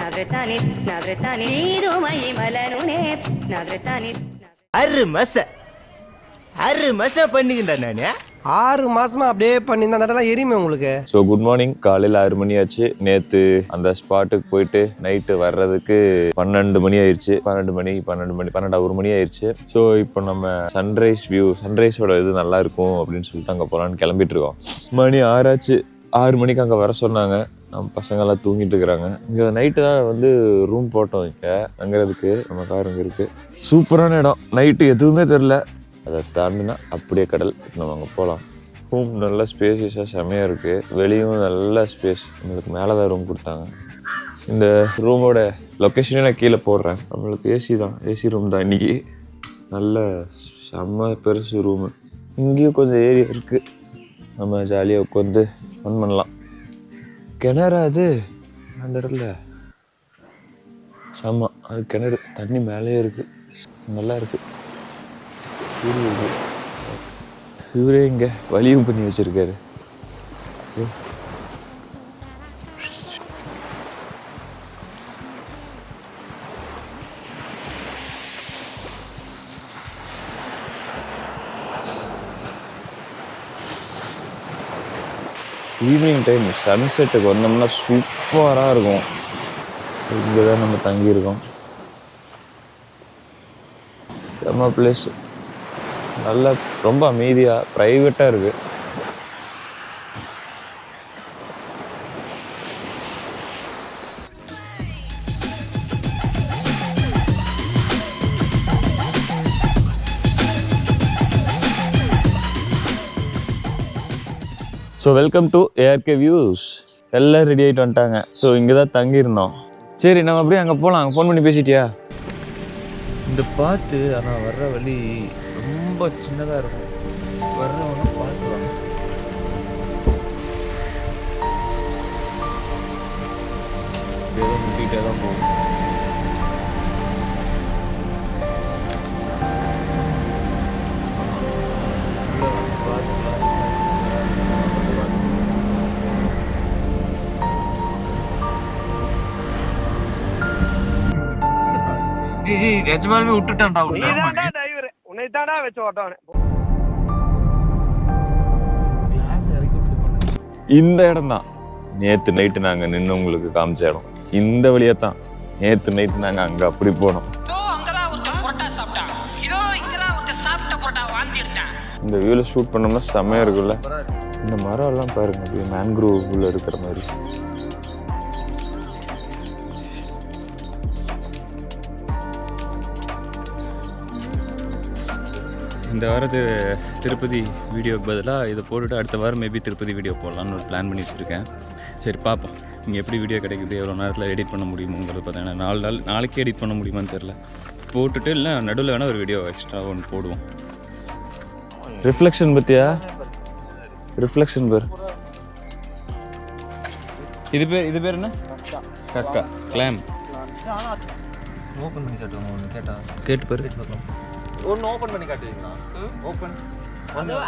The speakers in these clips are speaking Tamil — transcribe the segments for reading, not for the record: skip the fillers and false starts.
6 மாசம் பண்ணிக்கிட்டேன் நானு. 6 மாசமா அப்படியே பண்ணியிருந்தா அந்த இடம்லாம் எரியுமே உங்களுக்கு. So good morning. காலையில் 6 மணி ஆச்சு. நேற்று அந்த ஸ்பாட்டுக்கு போயிட்டு நைட்டு வர்றதுக்கு 12 மணி ஆயிடுச்சு. 12 மணி ஆயிடுச்சு. ஸோ இப்போ நம்ம சன்ரைஸோட இது நல்லா இருக்கும் அப்படின்னு சொல்லிட்டு அங்கே போகலான்னு கிளம்பிட்டு இருக்கோம். மணி 6 ஆச்சு. 6 மணிக்கு அங்கே வர சொன்னாங்க. நம்ம பசங்கள்லாம் தூங்கிட்டு இருக்கிறாங்க. இங்கே நைட்டு தான் வந்து ரூம் போட்டோம். இங்கே தங்குறதுக்கு நம்ம கார் இங்கே இருக்குது. சூப்பரான இடம். நைட்டு எதுவுமே தெரில. அதை தாண்டினா அப்படியே கடல். நம்ம அங்கே போகலாம். ரூம் நல்ல ஸ்பேசியஸாக செமையாக இருக்குது. வெளியும் நல்ல ஸ்பேஸ். நம்மளுக்கு மேலே தான் ரூம் கொடுத்தாங்க. இந்த ரூமோட லொக்கேஷனே நான் கீழே போடுறேன். நம்மளுக்கு ஏசி ரூம் தான் இன்றைக்கி. நல்ல செம்ம பெருசு ரூமு. இங்கேயும் கொஞ்சம் ஏரியா இருக்குது. நம்ம ஜாலியாக உட்காந்து ஃபன் பண்ணலாம். கிணறு அது அந்த இடத்துல செம்ம. அது கிணறு தண்ணி மேலேயே இருக்குது. நல்லா இருக்குது. இவரே இங்கே வலியும் பண்ணி வச்சிருக்காரு. ஈவினிங் டைம் சன்செட்டுக்கு வந்தோம்னா சூப்பராக இருக்கும். இங்கே தான் நம்ம தங்கியிருக்கோம். செம்ம பிளேஸ். நல்ல ரொம்ப அமைதியாக ப்ரைவேட்டாக இருக்குது. So welcome to ARK views. எல்லாம் ரெடி ஆகிட்டு வந்துட்டாங்க. ஸோ இங்கே தான் தங்கியிருந்தோம். சரி நம்ம அப்படியே அங்கே போகலாம். அங்கே ஃபோன் பண்ணி பேசிட்டியா? இந்த பார்த்து ஆனால் வர்ற வழி ரொம்ப சின்னதாக இருக்கும். வர்றவங்க பார்த்துவாங்க. ஏதோ முட்டிகிட்டே தான் போகும். நிஜமாலுமே விட்டுட்டான்டா. உன்னைத்தாடா வச்சு ஓட்டவனே. இந்த இடம் தான் நேற்று நைட்டு நாங்கள் நின்று உங்களுக்கு காமிச்ச இடம். இந்த வழியாக தான் நேற்று நைட்டு நாங்கள் அங்கே அப்படி போனோம். இந்த வியூவில் ஷூட் பண்ணோம்னா செம்மையாக இருக்குல்ல. இந்த மரம் எல்லாம் பாருங்க, அப்படியே மேன்க்ரோவ் உள்ள இருக்கிற மாதிரி. இந்த வாரத்து திருப்பதி வீடியோக்கு பதிலாக இதை போட்டுட்டு அடுத்த வாரம் மேபி திருப்பதி வீடியோ போடலான்னு ஒரு பிளான் பண்ணி வச்சுருக்கேன். சரி பார்ப்போம் இங்கே எப்படி வீடியோ கிடைக்குது, எவ்வளோ நேரத்தில் எடிட் பண்ண முடியுமோங்கிறது பார்த்தீங்கன்னா நாளைக்கே எடிட் பண்ண முடியுமான்னு தெரில. போட்டுட்டு இல்லை நடுவில் வேணால் ஒரு வீடியோ எக்ஸ்ட்ரா ஒன்று போடுவோம். ரிஃப்ளெக்ஷன் பற்றியா? ரிஃப்ளெக்ஷன் பேர் இது பேர் என்ன? கக்கா கிளாம். ஓப்பன் பண்ணி காட்டுவாங்க. ஒன்று கேட்டு பாரு. ஒன்று ஓப்பன் பண்ணி காட்டுவீங்களா? ஓப்பன்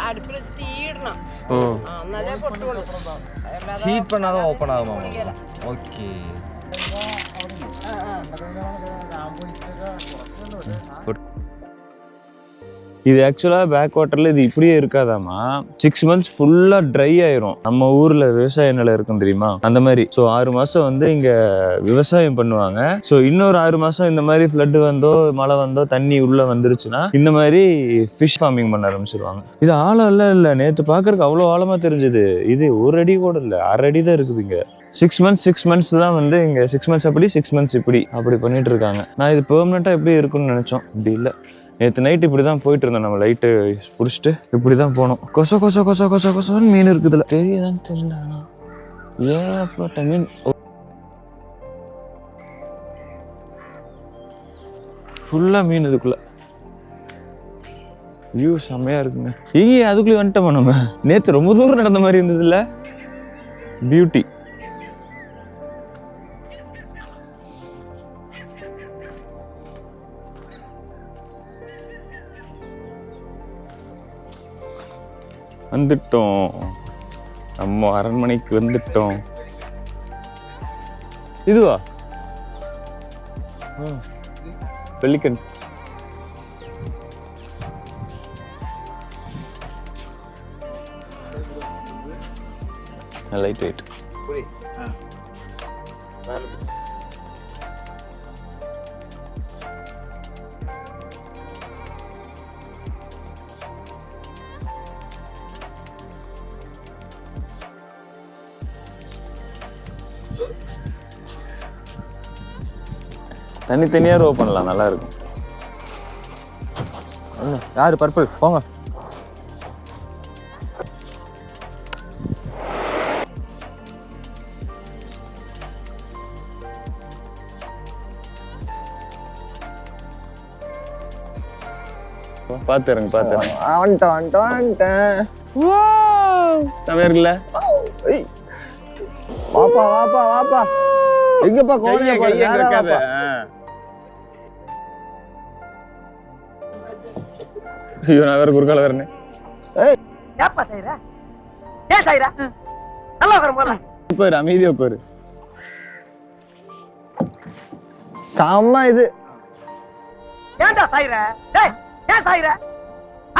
அடுப்பில் தீடணும். ஓ நல்ல பொட்டு ஹீட் பண்ணாதான் ஓப்பன் ஆகுமா? ஓகே. இது ஆக்சுவலாக பேக் வாட்டரில் இது இப்படியே இருக்காதாமா. 6 months ஃபுல்லாக ட்ரை ஆயிரும். நம்ம ஊரில் விவசாய நிலம் இருக்கும் தெரியுமா, அந்த மாதிரி. ஸோ 6 மாதம் வந்து இங்கே விவசாயம் பண்ணுவாங்க. ஸோ இன்னொரு 6 மாதம் இந்த மாதிரி ஃப்ளட்டு வந்தோ மழை வந்தோ தண்ணி உள்ளே வந்துருச்சுன்னா இந்த மாதிரி ஃபிஷ் ஃபார்மிங் பண்ண ஆரம்பிச்சிருவாங்க. இது ஆழம் இல்லை. நேற்று பார்க்கறதுக்கு அவ்வளோ ஆழமாக தெரிஞ்சுது. இது 1 அடி கூட இல்லை, 1/2 அடி தான் இருக்குது இங்கே. 6 months தான் வந்து இங்கே 6 months அப்படி 6 months அப்படி பண்ணிட்டு இருக்காங்க. நான் இது பெர்மனெண்ட்டாக எப்படி இருக்குன்னு நினச்சோம். இப்படி இல்லை. நேற்று நைட்டு இப்படி தான் போயிட்டு இருந்தோம். நம்ம லைட்டு பிடிச்சிட்டு இப்படி தான் போனோம். கொசன்னு மீன் இருக்குதுல. தெரியுதான்னு தெரியல. ஏப்பட்ட மீன். ஃபுல்லாக மீன் இதுக்குள்ள. வியூ செம்மையாக இருக்குங்க. ஏய் அதுக்குள்ளே வந்துட்டோமா நம்ம. நேற்று ரொம்ப தூரம் நடந்த மாதிரி இருந்ததுல்ல. பியூட்டி. வந்துட்டோம். நம்ம அரண்மனைக்கு வந்துட்டோம். இதுவா பெலிக்கன். Light weight. தனித்தனியா ரோ பண்ணலாம், நல்லா இருக்கும். யாரு பர்பிள் போங்க. பாத்துறேங்க பாத்துறேங்க. வந்துட்டேன். செமையா இருக்குல்ல? வாப்பா வாப்பா வாப்பா. எங்கப்பா கோணைய பாரு, நேரா வாப்பா. ஐயோ நான் வேற குறுக்கால வரேன். ஏய் ஏப்பா செய்ற? ஏன் செய்ற? நல்லா வர போல. உட்காரு, அமைதியா உட்காரு. செம்ம இது. ஏன்டா செய்ற? டேய் ஏன் செய்ற?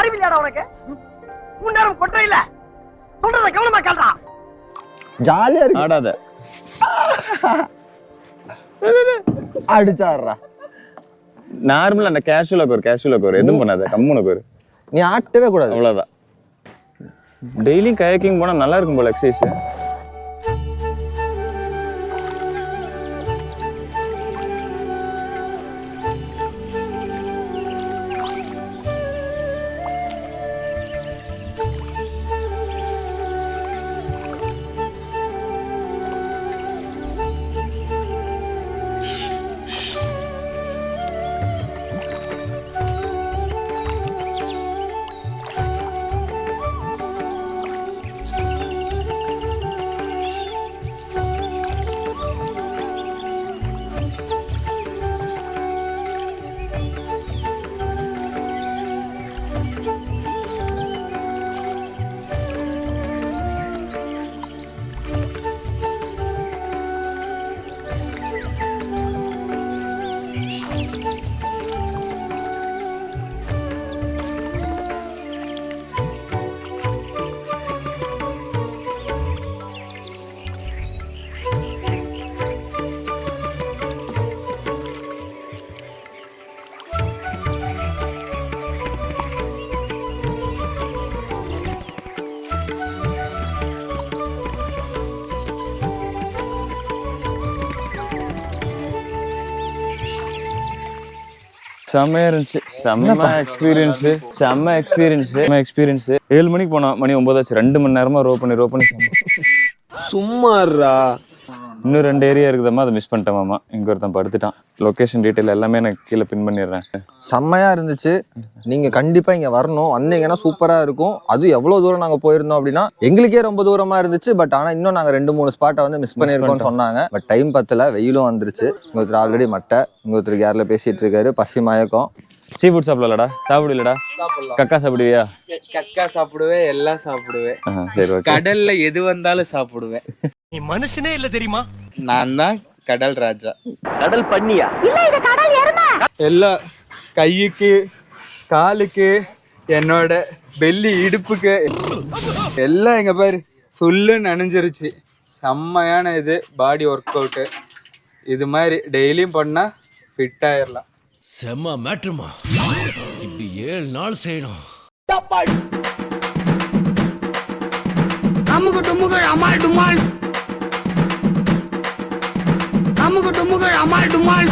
அறிவில்லையாடா உனக்கு? முன்னேறம் கொட்டை இல்ல. சொல்றத கவனமா கேளுடா. ஜாலியா இருக்கு. ஆடாத. அடிச்சாடுறா. நார்மலா அந்த கேஷுவலா உட்காரு, எதுவும் பண்ணாத, கம்முன்னு உட்காரு. நீ ஆட்டவே கூடாது. அவ்வளவுதான். டெய்லியும் கயாக்கிங் போனா நல்லா இருக்கும் போல எக்ஸசைஸ். செம்மையா இருந்துச்சு. செம்ம எக்ஸ்பீரியன்ஸ். 7 மணிக்கு போனோம், மணி 9 ஆச்சு. 2 மணி நேரமா ரோ பண்ணி சும்மாறா. இன்னும் 2 ஏரியா இருக்குதாம்மா, அதை மிஸ் பண்ணிட்டேன் மாமா. இங்க ஒருத்தன் படுத்துட்டான். லொகேஷன் டீட்டெயில் எல்லாமே நான் கீழே பின் பண்ணிடுறேன். செம்மையா இருந்துச்சு. நீங்க கண்டிப்பா இங்க வரணும். வந்தீங்கன்னா சூப்பரா இருக்கும். அது எவ்வளவு தூரம் நாங்க போயிருந்தோம் அப்படின்னா எங்களுக்கே ரொம்ப தூரமா இருந்துச்சு. பட் ஆனா இன்னும் நாங்க 2-3 ஸ்பாட்டை வந்து மிஸ் பண்ணிருக்கோம்னு சொன்னாங்க. பட் டைம் பத்தல, வெயிலும் வந்துருச்சு. இங்க ஒருத்தர் ஆல்ரெடி மட்டை, இங்க ஒருத்தர் யார்ல பேசிட்டு இருக்காரு, பசி மயக்கம். சீ ஃபுட் சாப்பிடலடா? சாப்பிடலடா? கக்கா சாப்பிடுவியா? கக்கா சாப்பிடுவேன், எல்லாம் சாப்பிடுவேன். சரி ஓகே. கடல்ல எது வந்தாலும் சாப்பிடுவேன். நீ மனுஷனே இல்ல தெரியுமா? நான் தான் கடல் ராஜா. கடல் பண்ணியா? இல்ல இது கடல் எருமை. எல்லாம் கையுக்கு, காலுக்கு, என்னோட பெல்லி இடுப்புக்கு எல்லாம் எங்க பாரு ஃபுல்லு நனைஞ்சிருச்சு. செம்மையான இது பாடி ஒர்க் அவுட்டு. இது மாதிரி டெய்லியும் பண்ணா ஃபிட் ஆயிடலாம். செம்ம மேட்ருமா. இப்படி 7 நாள் செய்யணும். அமுகு டுமுகு அமால் டுமால். அமுகு டுமுகு அமால் டுமால்.